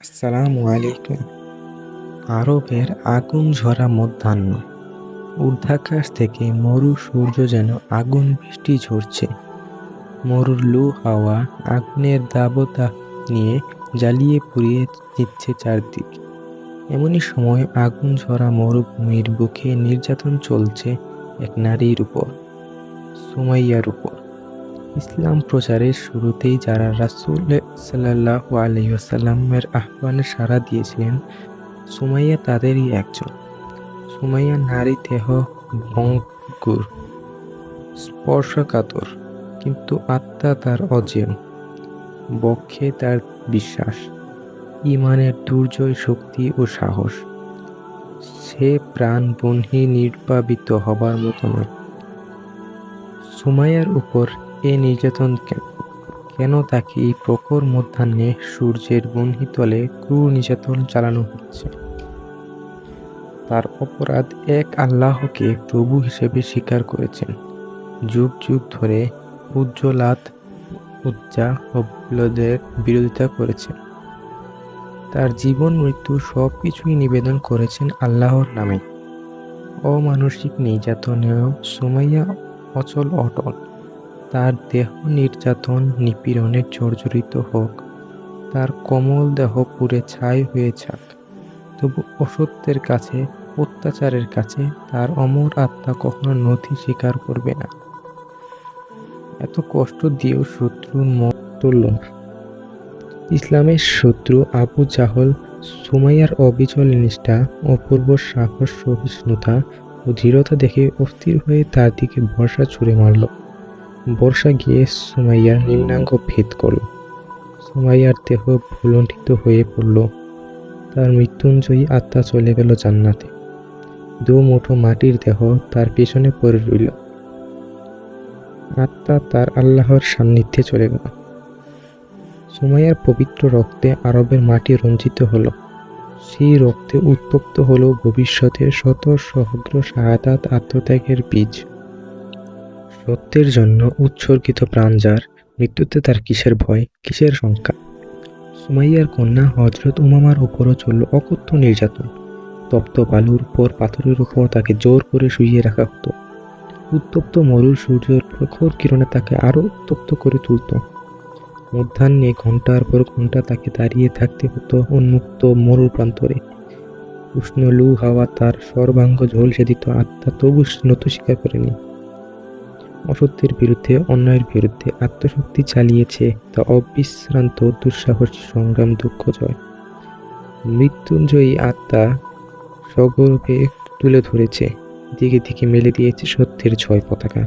আসসালামু আলাইকুম। আরবের আগুন ঝরা মধ্যাহ্ন। ঊর্ধ্বাকাশ থেকে মরু সূর্য যেন আগুন বৃষ্টি ঝরছে। মরুর লু হাওয়া আগুনের দাবদাহ নিয়ে জ্বালিয়ে পুড়িয়ে দিচ্ছে চারদিক। এমনই সময় আগুন ঝরা মরুভূমির বুকে নির্যাতন চলছে এক নারীর উপর, সুমাইয়ার উপর। ইসলাম প্রচারের শুরুতেই যারা রাসূল সাল্লাল্লাহু আলাইহি ওয়াসাল্লামের আহ্বানে সাড়া দিয়েছিলেন, সুমাইয়া তাদেরই একজন। সুমাইয়া নারী দেহ ভঙ্গুর, স্পর্শকাতর, কিন্তু আত্মা তার অজেয়। বক্ষে তার বিশ্বাস, ঈমানের দুর্জয় শক্তি ও সাহস। সে প্রাণ বন্হি নির্বাপিত হবার মতো নয়। সুমাইয়ার উপর এ নির্যাতন কেন? কেন তাকে এই প্রখর মধ্যাহ্নে সূর্যের বহ্নিতলে ক্রূর নির্যাতন চালানো হচ্ছে? তার অপরাধ, এক আল্লাহকে প্রভু হিসেবে স্বীকার করেছেন। যুগ যুগ ধরে উজ্জ্বলাত, উজ্জা ও বুলদের বিরোধিতা করেছেন। তার জীবন মৃত্যু সবকিছুই নিবেদন করেছেন আল্লাহর নামে। অমানসিক নির্যাতনেও সুমাইয়া অটল। তার দেহ নির্যাতন নিপীড়নে জর্জরিত হোক, তার কোমল দেহ পুড়ে ছাই হয়ে যাক, তবু অসত্যের কাছে, অত্যাচারের কাছে তার অমর আত্মা কখনো নথি স্বীকার করবে না। এত কষ্ট দিয়েও শত্রুর মন তুলল না। ইসলামের শত্রু আবু জাহল সুমাইয়ার অবিচল নিষ্ঠা, অপূর্ব সাহস, সহিষ্ণুতা ও দৃঢ়তা দেখে অস্থির হয়ে তার দিকে বর্শা ছুঁড়ে মারল। বর্শা গিয়ে সুমাইয়ার নিম্নাঙ্গ ভেদ করল। সুমাইয়ার দেহ ভুলণ্ঠিত হয়ে পড়ল। তার মৃত্যুঞ্জয়ী আত্মা চলে গেল জান্নাতে। দু মুঠো মাটির দেহ তার পেছনে পড়ে রইল। আত্মা তার আল্লাহর সান্নিধ্যে চলে গেল। সুমাইয়ার পবিত্র রক্তে আরবের মাটি রঞ্জিত হল। সেই রক্তে উত্তপ্ত হল ভবিষ্যতের শত সহস্র শাহাদাত, আত্মত্যাগের বীজ। সত্যের জন্য উৎসর্গিত প্রাণ যার, মৃত্যুতে তার কিসের ভয়, কিসের শঙ্কা? সুমাইয়ার কন্যা হযরত উমামার উপরও চলল অকথ্য নির্যাতন। তপ্ত বালুর উপর, পাথরের উপর তাকে জোর করে শুইয়ে রাখা হতো। উত্তপ্ত মরুর সূর্যের প্রখর কিরণে তাকে আরো উত্তপ্ত করে তুলত। মধ্যাহ্নে ঘণ্টার পর ঘণ্টা তাকে দাঁড়িয়ে থাকতে হতো উন্মুক্ত মরুর প্রান্তরে। উষ্ণ লু হাওয়া তার সর্বাঙ্গ ঝলসে দিত, আত্মা তবু নত স্বীকার করেনি। অসত্যের বিরুদ্ধে, অন্যায়ের বিরুদ্ধে আত্মশক্তি চালিয়েছে তা অবিশ্রান্ত দুঃসাহসী সংগ্রাম, দুঃখ জয়। মৃত্যুঞ্জয়ী আত্মা সগর্বে তুলে ধরেছে, দিকে দিকে মেলে দিয়েছে সত্যের জয় পতাকা।